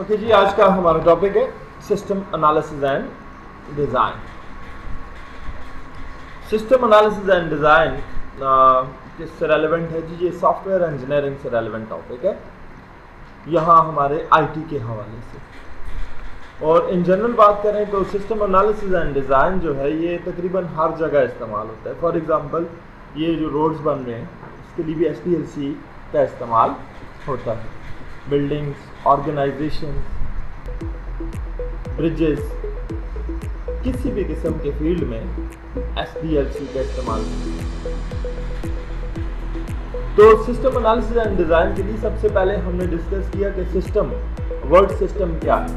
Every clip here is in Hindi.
ओके जी, आज का हमारा टॉपिक है system analysis and design. System analysis and design किससे रेलेवेंट है जी? ये सॉफ्टवेयर इंजीनियरिंग से रेलेवेंट टॉपिक है, यहाँ हमारे आईटी के हवाले से। और इन जनरल बात करें तो सिस्टम एनालिसिस एंड डिज़ाइन जो है ये तकरीबन हर जगह इस्तेमाल होता है। फॉर एग्जांपल ये जो रोड्स बन रहे हैं इसके लिए भी SPLC का इस्तेमाल होता है। बिल्डिंग्स, ऑर्गेनाइजेशन, ब्रिजेस, किसी भी किस्म के फील्ड में SPLC का इस्तेमाल होता है। तो सिस्टम एनालिसिस एंड डिज़ाइन के लिए सबसे पहले हमने डिस्कस किया कि सिस्टम, वर्ड सिस्टम क्या है।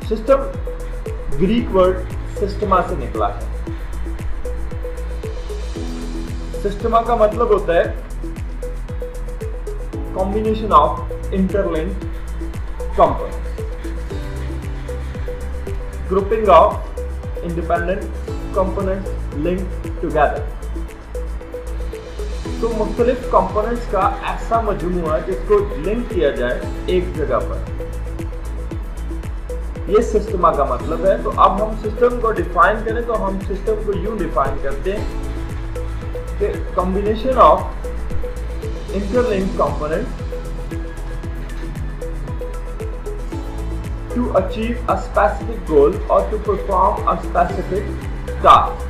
सिस्टम ग्रीक वर्ड सिस्टमा से निकला है। सिस्टमा का मतलब होता है combination of interlinked components, grouping of independent components linked together. तो मुख्तलिफ कंपोनेंट्स का ऐसा मजमूआ जिसको लिंक किया जाए एक जगह पर, ये सिस्टमा का मतलब है। तो अब हम सिस्टम को डिफाइन करें तो हम सिस्टम को यूं डिफाइन करते हैं कि combination of interlinked components to achieve a specific goal or to perform a specific task।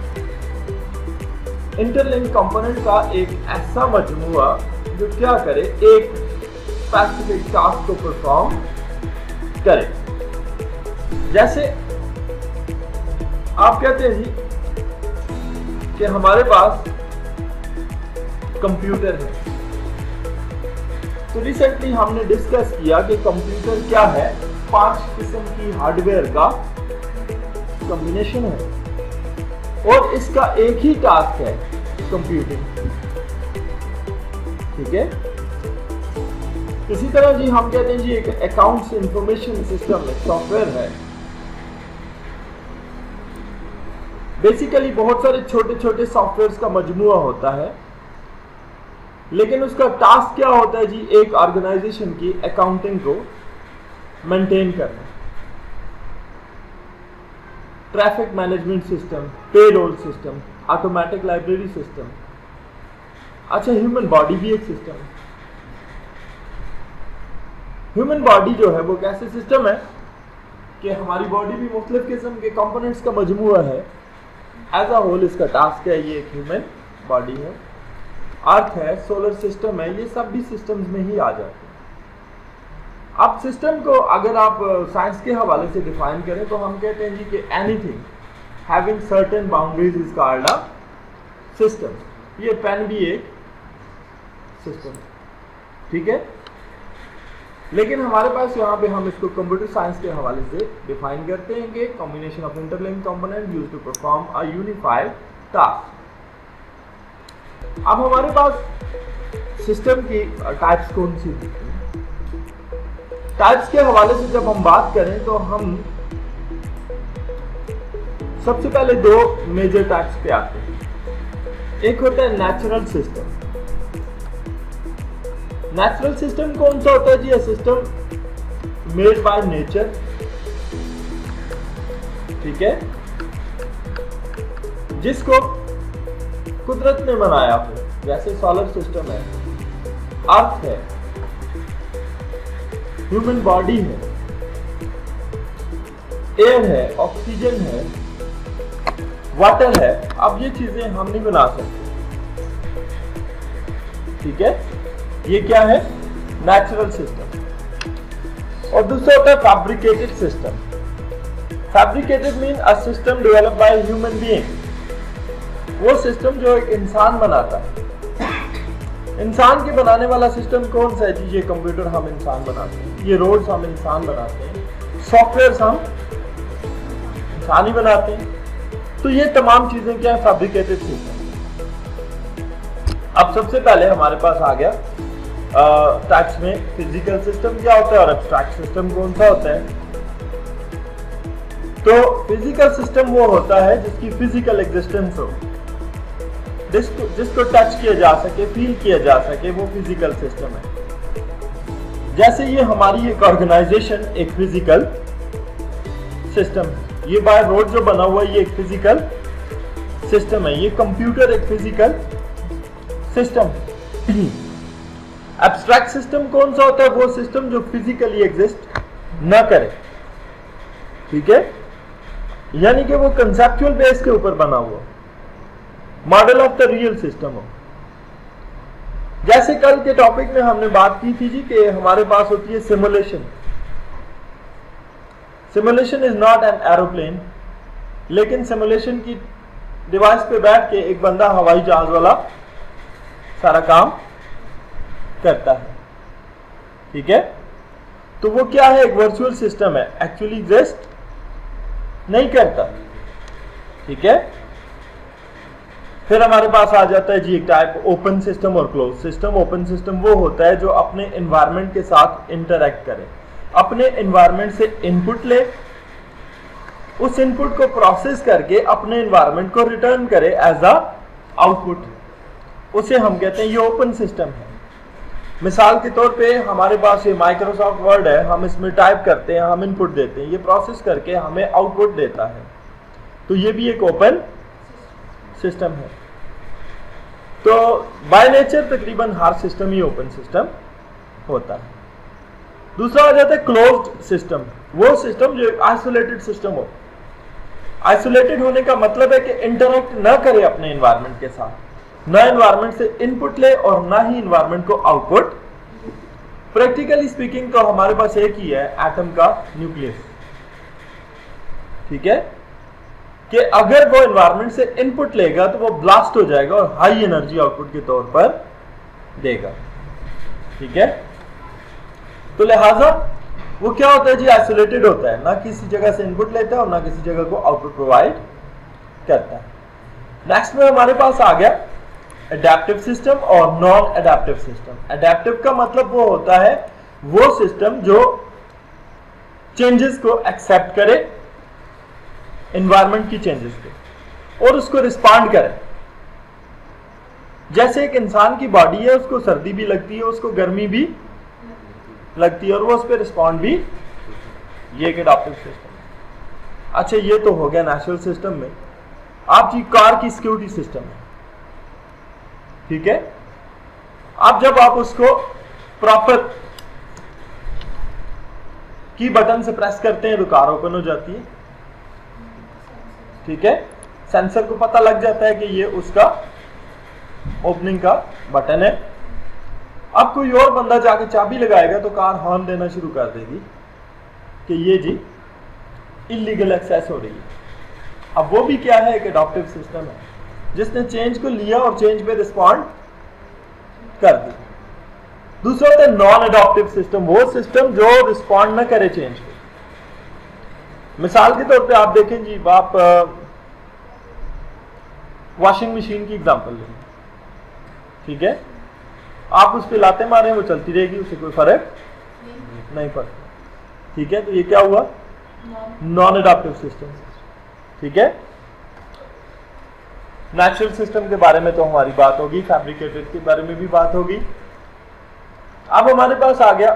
interlinked component का एक ऐसा मजमूआ जो क्या करे, एक specific task को perform करे। जैसे आप कहते हैं जी कि हमारे पास कंप्यूटर है, तो रिसेंटली हमने डिस्कस किया कि कंप्यूटर क्या है, 5 किस्म की हार्डवेयर का कॉम्बिनेशन है और इसका एक ही टास्क है, कंप्यूटिंग। ठीक है। इसी तरह जी हम कहते हैं जी एक अकाउंट्स इंफॉर्मेशन सिस्टम एक सॉफ्टवेयर है। बेसिकली बहुत सारे छोटे छोटे सॉफ्टवेयर्स का मजमूआ होता है, लेकिन उसका टास्क क्या होता है जी? एक ऑर्गेनाइजेशन की अकाउंटिंग को मेंटेन करना। Traffic management system, payroll system, automatic library system. अच्छा, ह्यूमन बॉडी भी एक सिस्टम है। ह्यूमन बॉडी जो है वो कैसे सिस्टम है कि हमारी बॉडी भी मुख्तलिफ किस्म के कंपोनेंट्स का मजमूआ है। एज अ होल इसका टास्क है, ये एक ह्यूमन बॉडी है। अर्थ है, सोलर सिस्टम है, ये सब भी सिस्टम्स में ही आ जाते हैं। अब सिस्टम को अगर आप साइंस के हवाले से डिफाइन करें तो हम कहते हैं जी कि anything having certain boundaries is called a system. ये पेन भी एक सिस्टम है, ठीक है। लेकिन हमारे पास यहाँ पे हम इसको कंप्यूटर साइंस के हवाले से डिफाइन करते हैं कि combination of interlinked component used to perform a unified task. अब हमारे पास सिस्टम की टाइप्स कौन सी होती हैं? टाइप्स के हवाले से जब हम बात करें तो हम सबसे पहले 2 मेजर टाइप्स पे आते हैं। एक होता है नेचुरल सिस्टम। नेचुरल सिस्टम कौन सा होता है जी? सिस्टम मेड बाय नेचर, ठीक है, जिसको कुदरत ने बनाया हो। जैसे सोलर सिस्टम है, अर्थ है, ह्यूमन बॉडी है, एयर है, ऑक्सीजन है, वाटर है। अब ये चीजें हम नहीं बना सकते, ठीक है। ये क्या है? Natural system. और दूसरा होता है fabricated system. Fabricated mean a system developed by human being. वो सिस्टम जो एक इंसान बनाता है। इंसान के बनाने वाला सिस्टम कौन सा है जी? ये कंप्यूटर हम इंसान बनाते हैं, ये रोड्स हम इंसान बनाते हैं, सॉफ्टवेयर हम इंसान ही बनाते हैं। तो ये तमाम चीजें क्या है? Fabricated system. अब सबसे पहले हमारे पास आ गया टाइप्स में फिजिकल सिस्टम क्या होता है और एब्स्ट्रैक्ट सिस्टम कौन सा होता है। तो फिजिकल सिस्टम वो होता है जिसकी फिजिकल एग्जिस्टेंस हो, जिसको टच किया जा सके, फील किया जा सके, वो फिजिकल सिस्टम है। जैसे ये हमारी एक ऑर्गेनाइजेशन एक फिजिकल सिस्टम है, ये बाय रोड जो बना हुआ है ये एक फिजिकल सिस्टम है, ये कंप्यूटर एक फिजिकल सिस्टम है। एब्स्ट्रैक्ट सिस्टम कौन सा होता है? वो सिस्टम जो फिजिकली एग्जिस्ट ना करे, ठीक है, यानी कि वो कंसेप्चुअल बेस के ऊपर बना हुआ, model of the real system हो। जैसे कल के टॉपिक में हमने बात की थी जी कि हमारे पास होती है simulation. Simulation is not an aeroplane, लेकिन सिमुलेशन की डिवाइस पे बैठ के एक बंदा हवाई जहाज वाला सारा काम करता है, ठीक है। तो वो क्या है? एक वर्चुअल सिस्टम है, एक्चुअली एग्जिस्ट नहीं करता, ठीक है। फिर हमारे पास आ जाता है जी एक टाइप ओपन सिस्टम और क्लोज सिस्टम। ओपन सिस्टम वो होता है जो अपने एनवायरनमेंट के साथ इंटरैक्ट करे, अपने एनवायरनमेंट से इनपुट ले, उस इनपुट को प्रोसेस करके अपने एनवायरनमेंट को रिटर्न करे एज अ आउटपुट, उसे हम कहते हैं ये ओपन सिस्टम है। मिसाल के तौर पे हमारे पास ये माइक्रोसॉफ्ट वर्ड है, हम इसमें टाइप करते हैं, हम इनपुट देते हैं, ये प्रोसेस करके हमें आउटपुट देता है, तो ये भी एक ओपन सिस्टम है। तो बाय नेचर तकरीबन हर सिस्टम ही ओपन सिस्टम होता है। दूसरा आ जाता है क्लोज्ड सिस्टम, वो सिस्टम जो आइसोलेटेड सिस्टम हो। आइसोलेटेड होने का मतलब है कि इंटरैक्ट ना करे अपने एनवायरनमेंट के साथ, ना एनवायरनमेंट से इनपुट ले और ना ही एनवायरनमेंट को आउटपुट। प्रैक्टिकली स्पीकिंग तो हमारे पास एक ही है, एटम का न्यूक्लियस, ठीक है, कि अगर वो एनवायरनमेंट से इनपुट लेगा तो वो ब्लास्ट हो जाएगा और हाई एनर्जी आउटपुट के तौर पर देगा, ठीक है। तो लिहाजा वो क्या होता है जी? आइसोलेटेड होता है, ना किसी जगह से इनपुट लेता है और ना किसी जगह को आउटपुट प्रोवाइड करता है। नेक्स्ट में हमारे पास आ गया एडेप्टिव सिस्टम और नॉन एडेप्टिव सिस्टम। एडेप्टिव का मतलब वो होता है वो सिस्टम जो चेंजेस को एक्सेप्ट करे, एनवायरनमेंट की चेंजेस को, और उसको रिस्पॉन्ड करे। जैसे एक इंसान की बॉडी है, उसको सर्दी भी लगती है, उसको गर्मी भी लगती है और वो उस पर रिस्पॉन्ड भी, ये एक एडेप्टिव सिस्टम है। अच्छा, ये तो हो गया नेचुरल सिस्टम में। आप जी कार की सिक्योरिटी सिस्टम है, ठीक है। अब जब आप उसको प्रॉपर की बटन से प्रेस करते हैं तो कार ओपन हो जाती है, ठीक है। सेंसर को पता लग जाता है कि ये उसका ओपनिंग का बटन है। अब कोई और बंदा जाके चाबी लगाएगा तो कार हॉर्न देना शुरू कर देगी कि ये जी इलीगल एक्सेस हो रही है। अब वो भी क्या है? एक एडॉप्टिव सिस्टम है जिसने चेंज को लिया और चेंज पे रिस्पॉन्ड कर दी। दूसरा होता है नॉन एडॉप्टिव सिस्टम, वो सिस्टम जो रिस्पॉन्ड न करे चेंज को। मिसाल के तौर पे आप देखें जी, आप वॉशिंग मशीन की एग्जांपल लें, ठीक है। आप उस पर लाते मारे, वो चलती रहेगी, उसे कोई फर्क नहीं पड़ता, ठीक है। तो ये क्या हुआ? नॉन एडॉप्टिव सिस्टम, ठीक है। नेचुरल सिस्टम के बारे में तो हमारी बात होगी, फैब्रिकेटेड के बारे में भी बात होगी। अब हमारे पास आ गया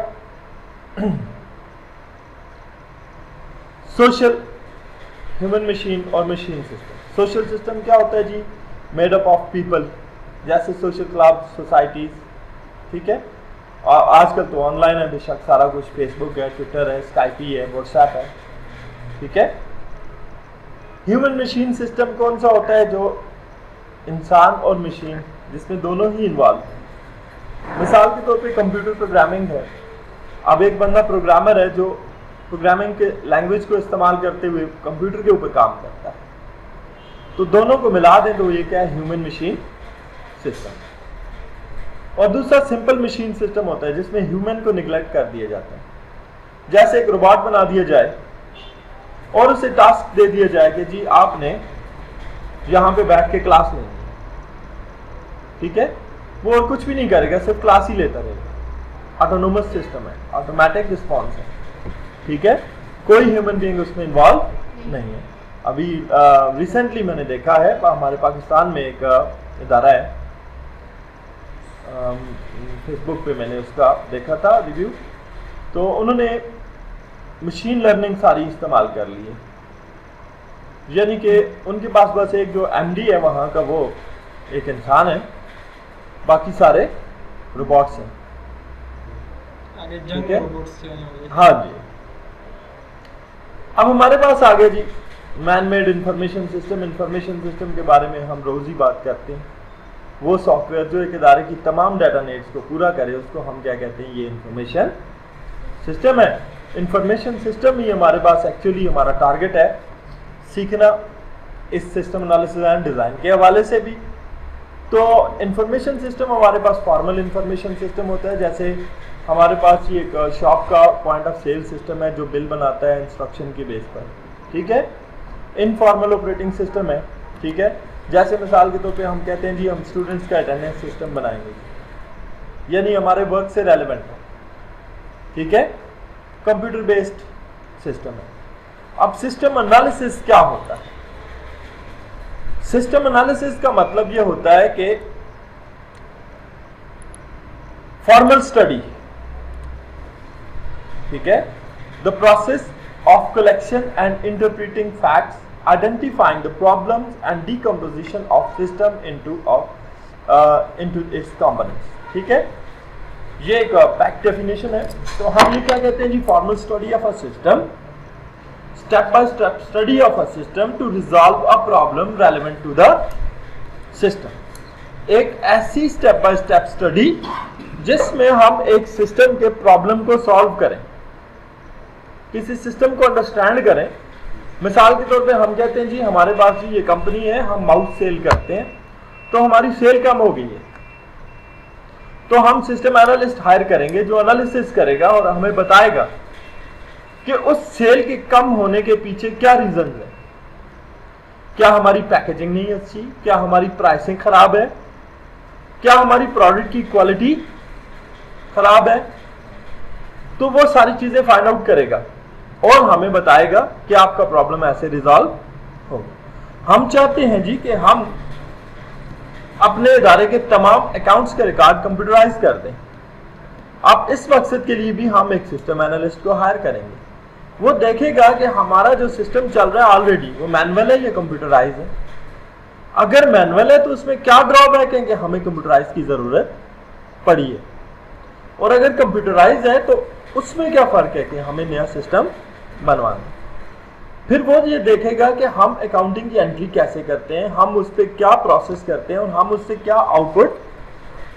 सोशल, ह्यूमन मशीन और मशीन सिस्टम। सोशल सिस्टम क्या होता है जी? मेड अप ऑफ पीपल, जैसे सोशल क्लब, सोसाइटीज, ठीक है। और आजकल तो ऑनलाइन है बेशक सारा कुछ, फेसबुक है, ट्विटर है, स्काइपी है, व्हाट्सएप है, ठीक है। ह्यूमन मशीन सिस्टम कौन सा होता है? जो इंसान और मशीन जिसमें दोनों ही इन्वॉल्व है। मिसाल के तौर पे कंप्यूटर प्रोग्रामिंग है। अब एक बंदा प्रोग्रामर है जो प्रोग्रामिंग के लैंग्वेज को इस्तेमाल करते हुए कंप्यूटर के ऊपर काम करता है, तो दोनों को मिला दें तो ये क्या है? Human machine system. और दूसरा सिंपल मशीन सिस्टम होता है जिसमें ह्यूमन को निगलेक्ट कर दिया जाता है। जैसे एक रोबोट बना दिया जाए और उसे टास्क दे दिया जाए कि जी आपने यहां पे बैठ के क्लास लेनी है, ठीक है। वो और कुछ भी नहीं करेगा, सिर्फ क्लास ही लेता रहेगा। ऑटोनोमस सिस्टम है, ऑटोमेटिक रिस्पॉन्स है, ठीक है। कोई ह्यूमन बीइंग उसमें इन्वॉल्व नहीं है। अभी रिसेंटली मैंने देखा है, हमारे पाकिस्तान में एक इदारा है, फेसबुक पे मैंने उसका देखा था रिव्यू, तो उन्होंने मशीन लर्निंग सारी इस्तेमाल कर ली है, यानी कि उनके पास बस एक जो एमडी है वहाँ का वो एक इंसान है, बाकी सारे रोबोट्स हैं। आगे ठीक जंग है? रोबोट्स होंगे। हाँ जी। अब हमारे पास आ गया जी man made information system. Information system के बारे में हम रोज ही बात करते हैं। वो सॉफ्टवेयर जो एक इदारे की तमाम डाटा नीड्स को पूरा करे उसको हम क्या कहते हैं, ये इंफॉर्मेशन सिस्टम है। इंफॉर्मेशन सिस्टम ही हमारे पास एक्चुअली हमारा टारगेट है सीखना इस सिस्टम एनालिसिस एंड डिज़ाइन के हवाले से भी। तो इंफॉर्मेशन सिस्टम हमारे पास फॉर्मल इंफॉर्मेशन सिस्टम होता है, जैसे हमारे पास ये एक शॉप का पॉइंट ऑफ सेल सिस्टम है जो बिल बनाता है इंस्ट्रक्शन के बेस पर। ठीक है। इनफॉर्मल ऑपरेटिंग सिस्टम है। ठीक है। जैसे मिसाल के तौर पे हम कहते हैं जी हम स्टूडेंट्स का अटेंडेंस सिस्टम बनाएंगे, यानी हमारे वर्क से रेलेवेंट है। ठीक है। कंप्यूटर बेस्ड सिस्टम है। अब सिस्टम एनालिसिस क्या होता है? सिस्टम एनालिसिस का मतलब यह होता है कि फॉर्मल स्टडी, ठीक है, the process of collection and interpreting facts, identifying the problems and decomposition of system into its components। ठीक है, ये एक पैक डेफिनेशन है। तो हम ये क्या कहते हैं जी, formal study of a system, step by step study of a system to resolve a problem relevant to the system. एक ऐसी स्टेप बाय स्टेप स्टडी जिसमें हम एक सिस्टम के प्रॉब्लम को सॉल्व करें, किसी सिस्टम को अंडरस्टैंड करें। मिसाल के तौर पे हम कहते हैं जी हमारे पास जी ये कंपनी है, हम माउस सेल करते हैं, तो हमारी सेल कम हो गई है, तो हम सिस्टम एनालिस्ट हायर करेंगे जो एनालिसिस करेगा और हमें बताएगा कि उस सेल के कम होने के पीछे क्या रीजन है। क्या हमारी पैकेजिंग नहीं अच्छी, क्या हमारी प्राइसिंग खराब है, क्या हमारी प्रोडक्ट की क्वालिटी खराब है। तो वो सारी चीजें फाइंड आउट करेगा और हमें बताएगा कि आपका प्रॉब्लम ऐसे रिजॉल्व होगा। हम चाहते हैं जी कि हम अपने इदारे के तमाम अकाउंट्स के रिकॉर्ड कंप्यूटराइज कर दें। अब इस मकसद के लिए भी हम एक सिस्टम एनालिस्ट को हायर करेंगे। वो देखेगा कि हमारा जो सिस्टम चल रहा है ऑलरेडी वो मैनुअल है या कंप्यूटराइज है। अगर मैनुअल है तो उसमें क्या ड्रॉबैक है कि हमें कंप्यूटराइज की जरूरत पड़ी है, और अगर कंप्यूटराइज है तो उसमें क्या फर्क है कि हमें नया सिस्टम बनवाना। फिर वो ये देखेगा कि हम अकाउंटिंग की एंट्री कैसे करते हैं, हम उस पर क्या प्रोसेस करते हैं और हम उससे क्या आउटपुट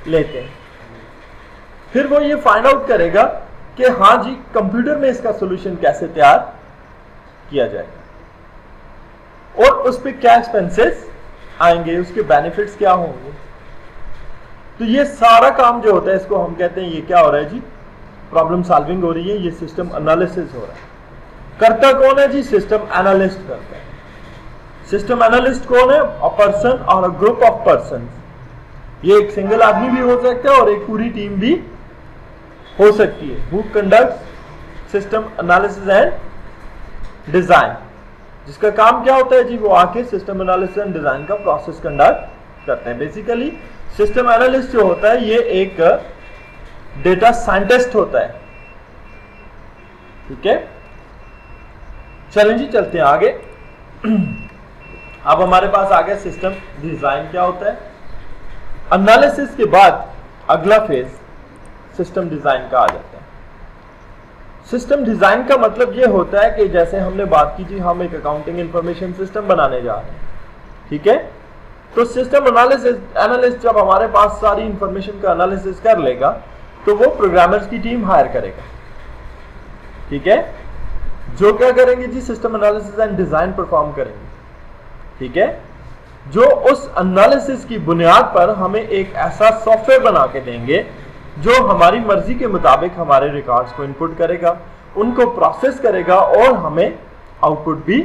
लेते हैं। फिर वो ये फाइंड आउट करेगा कि हाँ जी कंप्यूटर में इसका सोल्यूशन कैसे तैयार किया जाएगा और उस पर क्या एक्सपेंसेस आएंगे, उसके बेनिफिट्स क्या होंगे। तो ये सारा काम जो होता है इसको हम कहते हैं ये क्या हो रहा है जी, प्रॉब्लम सॉल्विंग हो रही है, ये सिस्टम एनालिसिस हो रहा है। करता कौन है जी, सिस्टम एनालिस्ट करता है। सिस्टम एनालिस्ट कौन है, अ पर्सन और अ ग्रुप ऑफ पर्सन। ये एक सिंगल आदमी भी हो सकता है और एक पूरी टीम भी हो सकती है। Who conduct system analysis and design, जिसका काम क्या होता है जी, वो आके सिस्टम एनालिसिस एंड डिजाइन का प्रोसेस कंडक्ट करते हैं। बेसिकली सिस्टम एनालिस्ट जो होता है ये एक डेटा साइंटिस्ट होता है। ठीक है, चलें जी चलते हैं आगे। अब हमारे पास आ गया सिस्टम डिजाइन क्या होता है। एनालिसिस के बाद अगला फेज सिस्टम डिजाइन का आ जाता है। सिस्टम डिजाइन का मतलब ये होता है कि जैसे हमने बात की जी हम एक अकाउंटिंग इंफॉर्मेशन सिस्टम बनाने जा रहे हैं। ठीक है, तो सिस्टम एनालिस्ट जब हमारे पास सारी इंफॉर्मेशन का एनालिसिस कर लेगा तो वो प्रोग्रामर्स की टीम हायर करेगा। ठीक है, जो क्या करेंगे जी, system analysis and design perform करेंगे। ठीक है, जो उस एनालिसिस की बुनियाद पर हमें एक ऐसा सॉफ्टवेयर बना के देंगे जो हमारी मर्जी के मुताबिक हमारे रिकॉर्ड्स को इनपुट करेगा, उनको प्रोसेस करेगा और हमें आउटपुट भी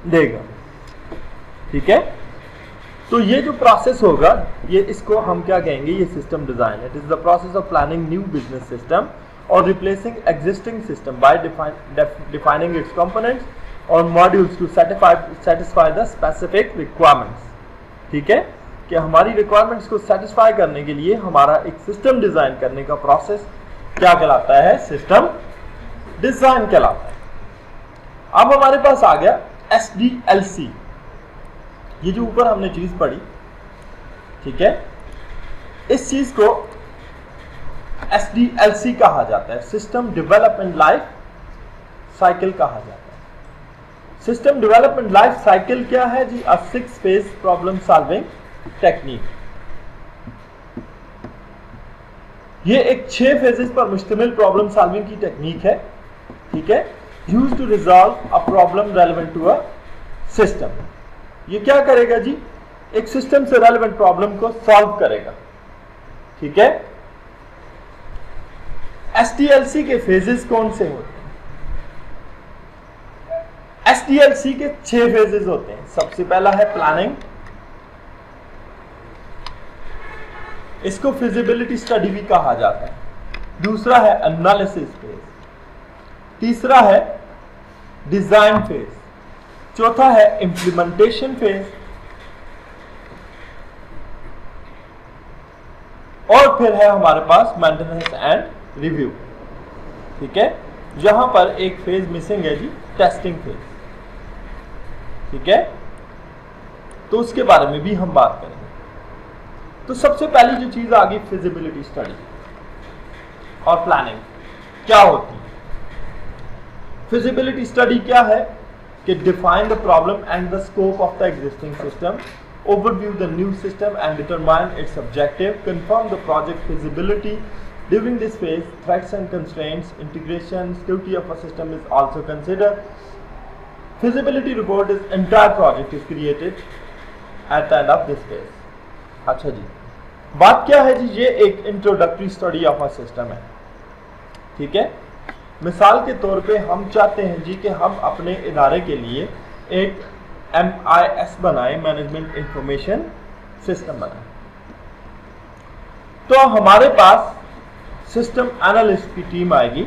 देगा। ठीक है, तो ये जो प्रोसेस होगा ये इसको हम क्या कहेंगे, ये सिस्टम डिजाइन है। It is the process of planning new business system और replacing existing system by defining its components और modules to satisfy the specific requirements. ठीक है, कि हमारी रिक्वायरमेंट्स को सेटिस्फाई करने के लिए हमारा एक सिस्टम डिजाइन करने का प्रोसेस क्या कहलाता है, सिस्टम डिजाइन कहलाता है। अब हमारे पास आ गया SDLC, ये जो ऊपर हमने चीज पढ़ी, ठीक है, इस चीज को SDLC कहा जाता है, सिस्टम डेवलपमेंट लाइफ साइकिल कहा जाता है। सिस्टम डेवलपमेंट लाइफ साइकिल क्या है जी? अ 6 फेज प्रॉब्लम सॉल्विंग टेक्निक। ये एक 6 फेजेस पर मुश्तमिल प्रॉब्लम सॉल्विंग की टेक्निक है, ठीक है, used to resolve a problem relevant to a system. ये क्या करेगा जी? एक सिस्टम से रेलेवेंट प्रॉब्लम को सॉल्व करेगा, ठीक है। SDLC के फेजेस कौन से होते हैं? SDLC के 6 फेजेस होते हैं। सबसे पहला है प्लानिंग, इसको फिजिबिलिटी स्टडी भी कहा जाता है। दूसरा है एनालिसिस फेज, तीसरा है डिजाइन फेज, चौथा है इंप्लीमेंटेशन फेज, और फिर है हमारे पास मेंटेनेंस एंड रिव्यू, ठीक है। यहां पर एक फेज मिसिंग है जी, टेस्टिंग फेज, ठीक है, तो उसके बारे में भी हम बात करेंगे। तो सबसे पहली जो चीज आ गई फिजिबिलिटी स्टडी और प्लानिंग क्या होती है। फिजिबिलिटी स्टडी क्या है कि define the problem and the scope of the existing system, overview the new system and determine its objective, confirm the project feasibility. During this phase, threats and constraints, integration, security of a system is also considered. Feasibility report is entire project is created at the end of this phase. अच्छा जी, बात क्या है जी? ये एक introductory study of a system है, ठीक है। मिसाल के तौर पे हम चाहते हैं जी कि हम अपने इदारे के लिए एक MIS बनाए, मैनेजमेंट इंफॉर्मेशन सिस्टम बनाए। तो हमारे पास सिस्टम एनालिस्ट की टीम आएगी,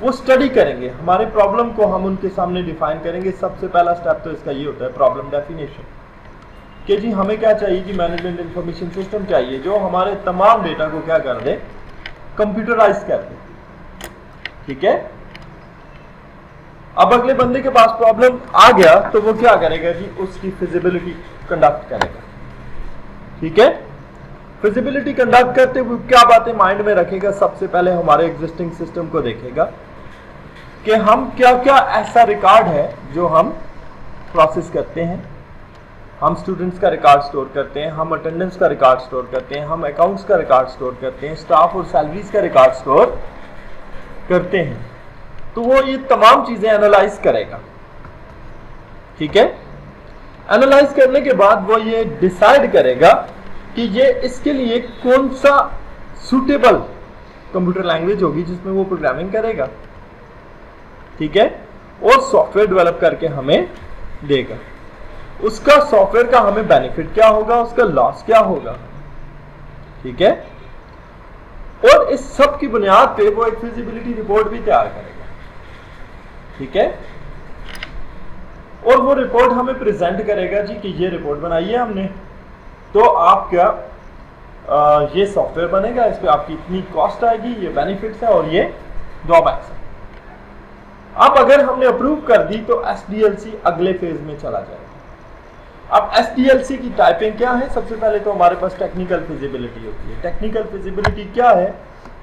वो स्टडी करेंगे, हमारे प्रॉब्लम को हम उनके सामने डिफाइन करेंगे। सबसे पहला स्टेप तो इसका ये होता है प्रॉब्लम डेफिनेशन, कि जी हमें क्या चाहिए जी? मैनेजमेंट इंफॉर्मेशन सिस्टम चाहिए जो हमारे तमाम डेटा को क्या कर दे? कंप्यूटराइज कर दे, ठीक है। अब अगले बंदे के पास प्रॉब्लम आ गया तो वो क्या करेगा जी? उसकी फिजिबिलिटी कंडक्ट करेगा, ठीक है। फिजिबिलिटी कंडक्ट करते हुए क्या बातें माइंड में रखेगा? सबसे पहले हमारे एग्जिस्टिंग सिस्टम को देखेगा कि हम क्या क्या ऐसा रिकॉर्ड है जो हम प्रोसेस करते हैं। हम स्टूडेंट्स का रिकॉर्ड स्टोर करते हैं, हम अटेंडेंस का रिकॉर्ड स्टोर करते हैं, हम अकाउंट्स का रिकॉर्ड स्टोर करते हैं, स्टाफ और सैलरीज का रिकॉर्ड स्टोर करते हैं। तो वो ये तमाम चीजें एनालाइज करेगा, ठीक है। एनालाइज करने के बाद वो ये डिसाइड करेगा कि ये इसके लिए कौन सा सूटेबल कंप्यूटर लैंग्वेज होगी जिसमें वो प्रोग्रामिंग करेगा, ठीक है, और सॉफ्टवेयर डेवलप करके हमें देगा। उसका सॉफ्टवेयर का हमें बेनिफिट क्या होगा, उसका लॉस क्या होगा, ठीक है। और इस सब की बुनियाद पे वो एक फिजिबिलिटी रिपोर्ट भी तैयार करेगा, ठीक है। और वो रिपोर्ट हमें प्रेजेंट करेगा जी कि ये रिपोर्ट बनाई है हमने, तो आप क्या ये सॉफ्टवेयर बनेगा, इस पे आपकी इतनी कॉस्ट आएगी, ये बेनिफिट्स है और ये ड्रॉबैक्स है। अब अगर हमने अप्रूव कर दी तो SDLC अगले फेज में चला जाएगा। अब SDLC की टाइपिंग क्या है? सबसे पहले तो हमारे पास टेक्निकल फिजिबिलिटी होती है। टेक्निकल फिजिबिलिटी क्या है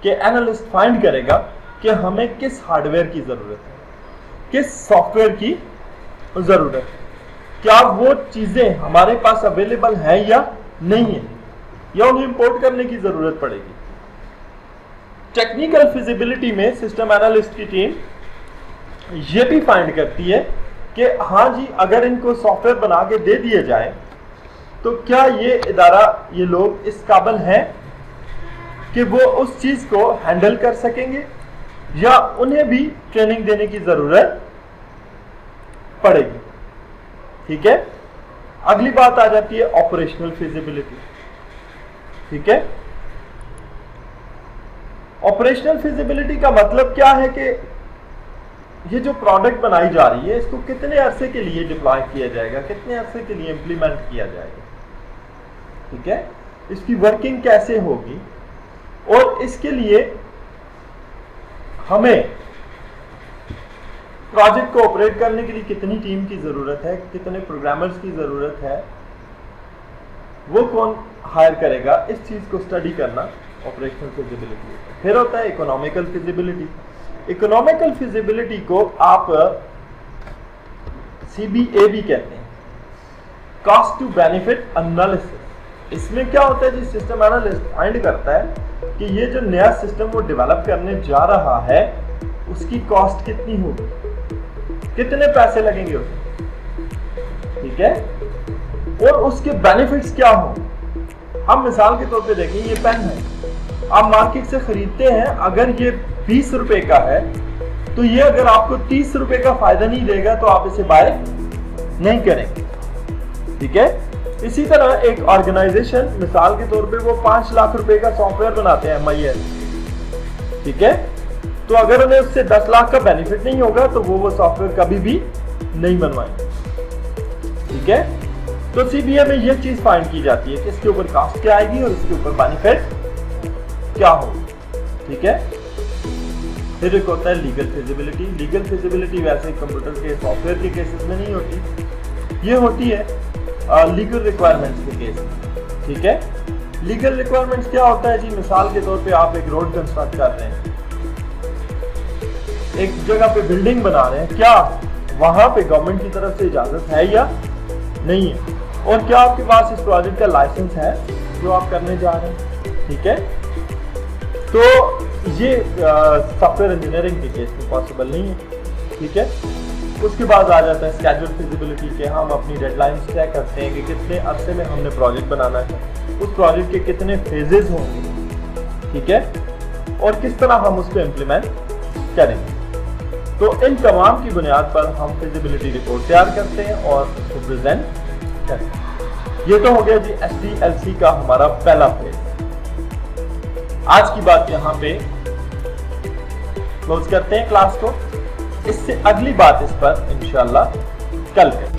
कि एनालिस्ट फाइंड करेगा कि हमें किस हार्डवेयर की जरूरत है, किस सॉफ्टवेयर की जरूरत है, क्या वो चीजें हमारे पास अवेलेबल है या नहीं है, या उन्हें इंपोर्ट करने की जरूरत पड़ेगी। टेक्निकल फिजिबिलिटी में सिस्टम एनालिस्ट की टीम ये भी फाइंड करती है कि हाँ जी, अगर इनको सॉफ्टवेयर बना के दे दिए जाए तो क्या ये इदारा, ये लोग इस काबिल हैं कि वो उस चीज को हैंडल कर सकेंगे, या उन्हें भी ट्रेनिंग देने की जरूरत पड़ेगी, ठीक है। अगली बात आ जाती है ऑपरेशनल फिजिबिलिटी, ठीक है। ऑपरेशनल फिजिबिलिटी का मतलब क्या है कि ये जो प्रोडक्ट बनाई जा रही है इसको कितने अरसे के लिए डिप्लॉय किया जाएगा, कितने अरसे के लिए इंप्लीमेंट किया जाएगा, ठीक है, इसकी वर्किंग कैसे होगी, और इसके लिए हमें प्रोजेक्ट को ऑपरेट करने के लिए कितनी टीम की जरूरत है, कितने प्रोग्रामर्स की जरूरत है, वो कौन हायर करेगा, इस चीज को स्टडी करना ऑपरेशनल फिजिबिलिटी। फिर होता है इकोनॉमिकल फिजिबिलिटी। इकोनॉमिकल फिजिबिलिटी को आप CBA भी कहते हैं, कॉस्ट टू बेनिफिट एनालिसिस। इसमें क्या होता है जी, सिस्टम एनालिस्ट फाइंड करता है कि ये जो नया सिस्टम वो डेवलप करने जा रहा है उसकी कॉस्ट कितनी होगी, कितने पैसे लगेंगे उसमें, ठीक है, और उसके बेनिफिट्स क्या हो। हम मिसाल के तौर पे देखें, ये पेन है, आप मार्केट से खरीदते हैं, अगर ये 20 रुपए का है तो ये अगर आपको 30 रुपए का फायदा नहीं देगा तो आप इसे बाय नहीं करेंगे, ठीक है। इसी तरह एक ऑर्गेनाइजेशन मिसाल के तौर पे वो 5 लाख रुपए का सॉफ्टवेयर बनाते हैं MIS, ठीक है, तो अगर उन्हें उससे 10 लाख का बेनिफिट नहीं होगा तो वो सॉफ्टवेयर कभी भी नहीं बनवाएंगे, ठीक है। तो CBA में यह चीज फाइंड की जाती है कि इसके ऊपर कॉस्ट क्या आएगी और इसके ऊपर बेनिफिट क्या हो, ठीक है। फिर एक होता है लीगल फिजिबिलिटी। लीगल फिजिबिलिटी वैसे कंप्यूटर के सॉफ्टवेयर के केसेस में नहीं होती, ये होती है लीगल रिक्वायरमेंट्स के केस में, ठीक है। लीगल रिक्वायरमेंट्स क्या होता है जी, मिसाल के तौर पे आप एक रोड कंस्ट्रक्ट कर रहे हैं, एक जगह पे बिल्डिंग बना रहे हैं, क्या वहां पे गवर्नमेंट की तरफ से इजाजत है या नहीं है, और क्या आपके पास इस प्रोजेक्ट का लाइसेंस है जो आप करने जा रहे हैं, ठीक है। तो ये सॉफ्टवेयर इंजीनियरिंग के केस में पॉसिबल नहीं है, ठीक है। उसके बाद आ जाता है स्केड्यूल फिजिबिलिटी के, हम अपनी डेडलाइंस तय करते हैं कि कितने अरसे में हमने प्रोजेक्ट बनाना है, उस प्रोजेक्ट के कितने फेजेस होंगे, ठीक है, और किस तरह हम उसको इम्प्लीमेंट करेंगे। तो इन तमाम की बुनियाद पर हम फिजिबिलिटी रिपोर्ट तैयार करते हैं और उसको प्रेजेंट करते हैं। ये तो हो गया जी SDLC का हमारा पहला फेज। आज की बात यहाँ पे क्लोज करते हैं क्लास को, इससे अगली बात इस पर इंशाल्लाह कल करें।